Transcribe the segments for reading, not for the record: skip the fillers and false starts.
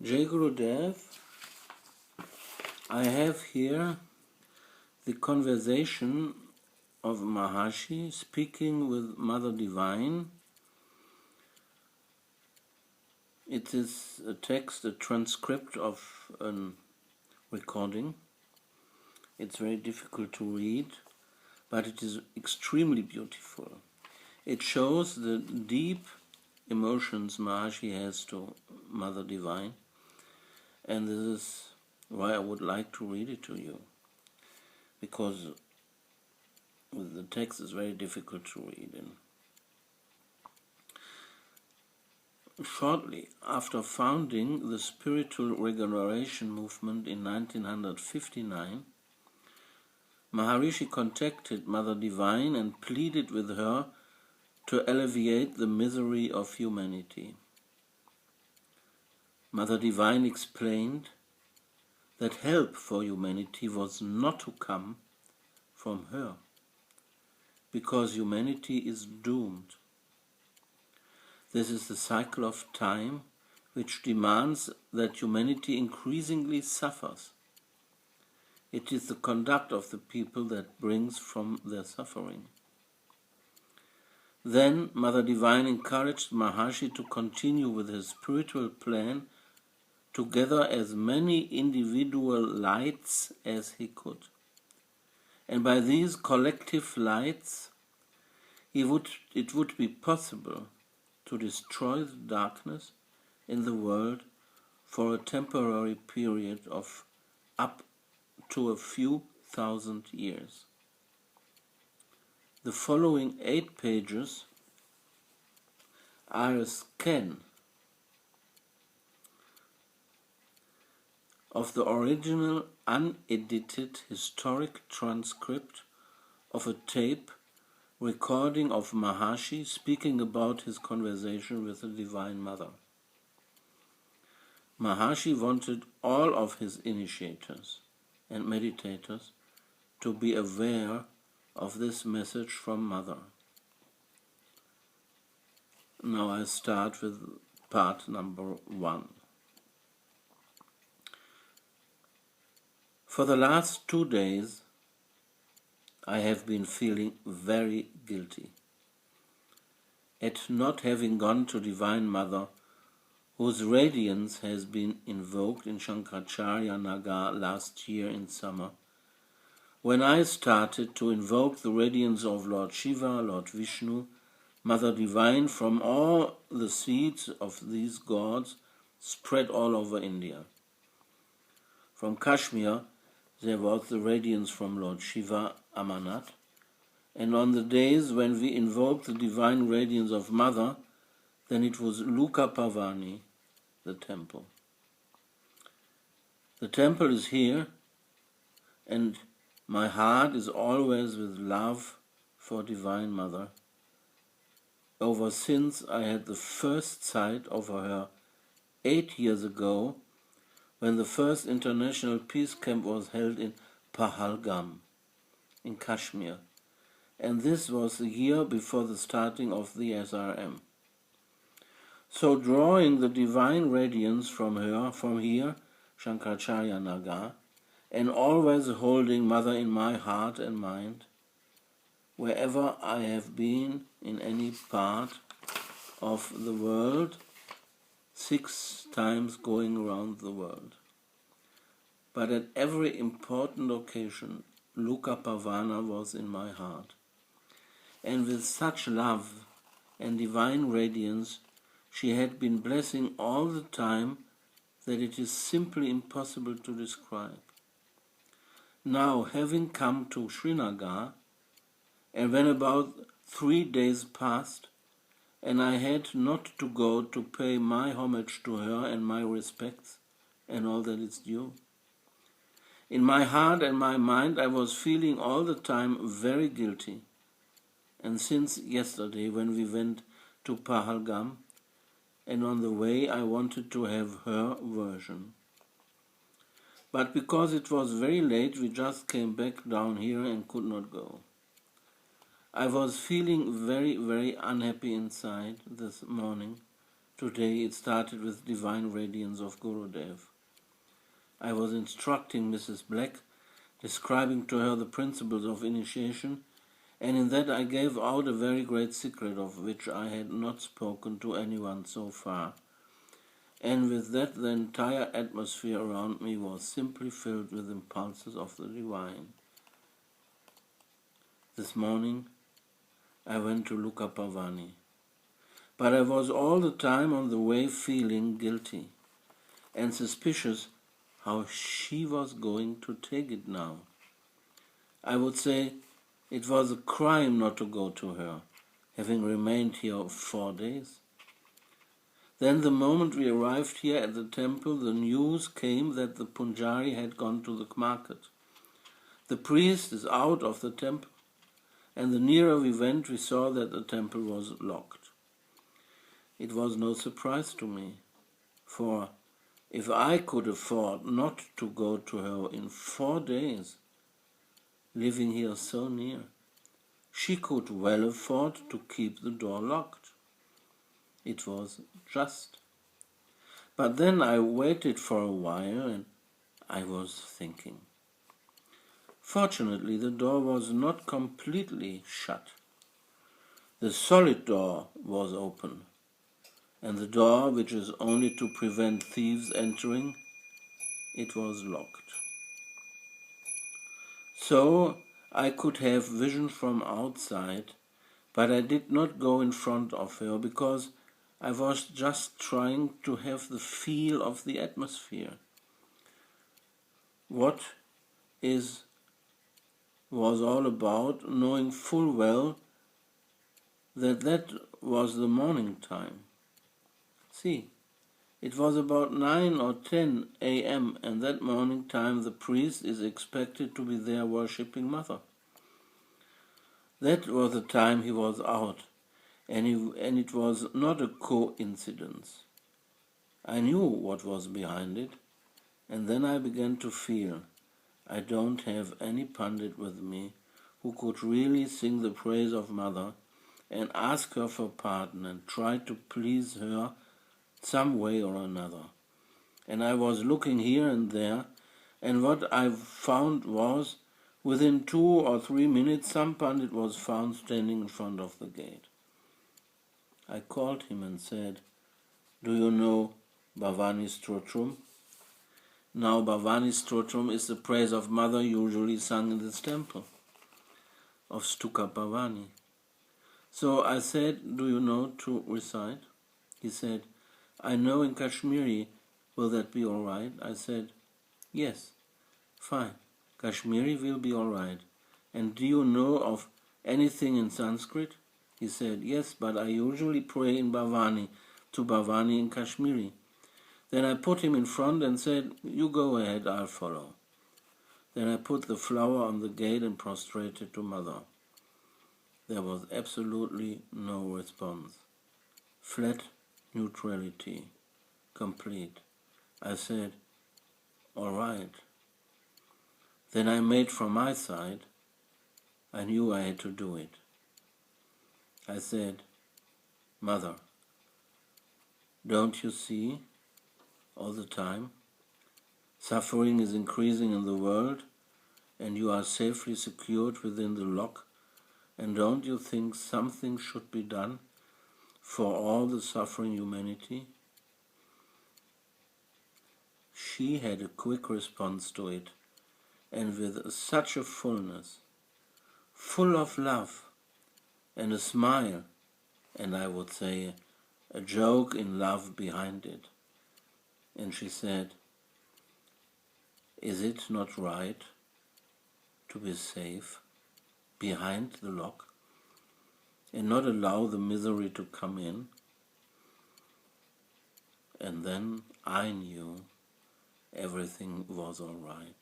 Jai Gurudev, I have here the conversation of Maharishi speaking with Mother Devine. It is a text, a transcript of a recording. It's very difficult to read, but it is extremely beautiful. It shows the deep emotions Maharishi has to Mother Devine, and this is why I would like to read it to you, because the text is very difficult to read. And shortly after founding the spiritual regeneration movement in 1959, Maharishi contacted Mother Devine and pleaded with her to alleviate the misery of humanity. Mother Devine explained that help for humanity was not to come from her, because humanity is doomed. This is the cycle of time which demands that humanity increasingly suffers. It is the conduct of the people that brings from their suffering. Then Mother Devine encouraged Maharishi to continue with his spiritual plan to gather as many individual lights as he could. And by these collective lights, it would be possible to destroy the darkness in the world for a temporary period of up to a few thousand years. The following 8 pages are a scan of the original unedited historic transcript of a tape recording of Maharishi speaking about his conversation with the Divine Mother. Maharishi wanted all of his initiators and meditators to be aware of this message from Mother. Now I start with part number 1. For the last 2 days, I have been feeling very guilty at not having gone to Divine Mother, whose radiance has been invoked in Shankaracharya Nagar last year in summer, when I started to invoke the radiance of Lord Shiva, Lord Vishnu, Mother Devine from all the seeds of these gods spread all over India. From Kashmir, there was the radiance from Lord Shiva, Amarnath, and on the days when we invoked the divine radiance of Mother, then it was Lukapavani, the temple. The temple is here, and my heart is always with love for Divine Mother, ever since I had the first sight of her 8 years ago, when the first international peace camp was held in Pahalgam, in Kashmir, and this was a year before the starting of the SRM. So drawing the divine radiance from her, from here, Shankaracharya Nagar, and always holding Mother in my heart and mind, wherever I have been in any part of the world, 6 times going around the world. But at every important occasion, Lukapavana was in my heart. And with such love and divine radiance, she had been blessing all the time that it is simply impossible to describe. Now, having come to Srinagar, and when about 3 days passed, and I had not to go to pay my homage to her and my respects and all that is due, in my heart and my mind I was feeling all the time very guilty. And since yesterday, when we went to Pahalgam, and on the way I wanted to have her version. But because it was very late, we just came back down here and could not go. I was feeling very, very unhappy inside this morning Today it started with divine radiance of Gurudev. I was instructing Mrs. Black, describing to her the principles of initiation, and in that I gave out a very great secret of which I had not spoken to anyone so far. And with that the entire atmosphere around me was simply filled with impulses of the divine. This morning I went to look up Bhavani, but I was all the time on the way feeling guilty and suspicious how she was going to take it now. I would say it was a crime not to go to her, having remained here 4 days. Then the moment we arrived here at the temple, the news came that the Punjari had gone to the market. The priest is out of the temple, and the nearer we went, we saw that the temple was locked. It was no surprise to me, for if I could afford not to go to her in 4 days, living here so near, she could well afford to keep the door locked. It was just. But then I waited for a while and I was thinking. Fortunately, the door was not completely shut. The solid door was open, and the door, which is only to prevent thieves entering, it was locked. So I could have vision from outside, but I did not go in front of her because I was just trying to have the feel of the atmosphere. What was all about, knowing full well that was the morning time. See, it was about 9 or 10 a.m. and that morning time the priest is expected to be there worshipping Mother. That was the time he was out, and it was not a coincidence. I knew what was behind it, and then I began to feel I don't have any pundit with me who could really sing the praise of Mother and ask her for pardon and try to please her some way or another. And I was looking here and there, and what I found was, within 2 or 3 minutes, some pundit was found standing in front of the gate. I called him and said, "Do you know Bhavani Stotram?" Now Bhavani Stotram is the praise of Mother usually sung in this temple of Stuka Bhavani. So I said, "Do you know to recite?" He said, "I know in Kashmiri. Will that be all right?" I said, "Yes, fine. Kashmiri will be all right. And do you know of anything in Sanskrit?" He said, "Yes, but I usually pray in Bhavani, to Bhavani in Kashmiri." Then I put him in front and said, "You go ahead, I'll follow." Then I put the flower on the gate and prostrated to Mother. There was absolutely no response. Flat neutrality. Complete. I said, "All right." Then I made from my side. I knew I had to do it. I said, "Mother, don't you see all the time? Suffering is increasing in the world, and you are safely secured within the lock, and don't you think something should be done for all the suffering humanity?" She had a quick response to it, and with such a fullness, full of love, and a smile, and I would say a joke in love behind it. And she said, "Is it not right to be safe behind the lock and not allow the misery to come in?" And then I knew everything was all right.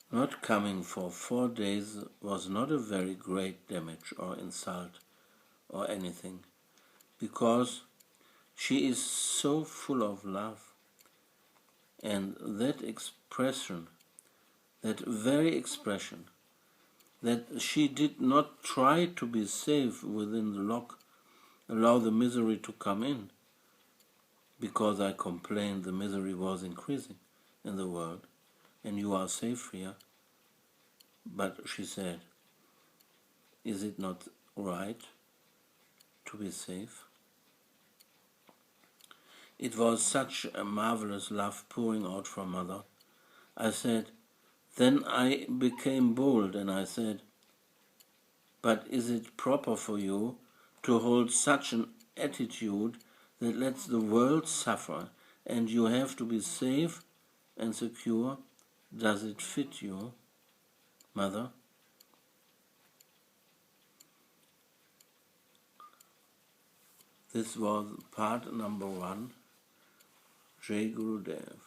Not coming for 4 days was not a very great damage or insult or anything, because she is so full of love. And that expression, that very expression, that she did not try to be safe within the lock, allow the misery to come in, because I complained the misery was increasing in the world, and you are safe here. But she said, is it not right to be safe? It was such a marvelous love pouring out from Mother. I said, then I became bold and I said, but is it proper for you to hold such an attitude that lets the world suffer and you have to be safe and secure? Does it fit you, Mother? This was part number 1, Jai Gurudev.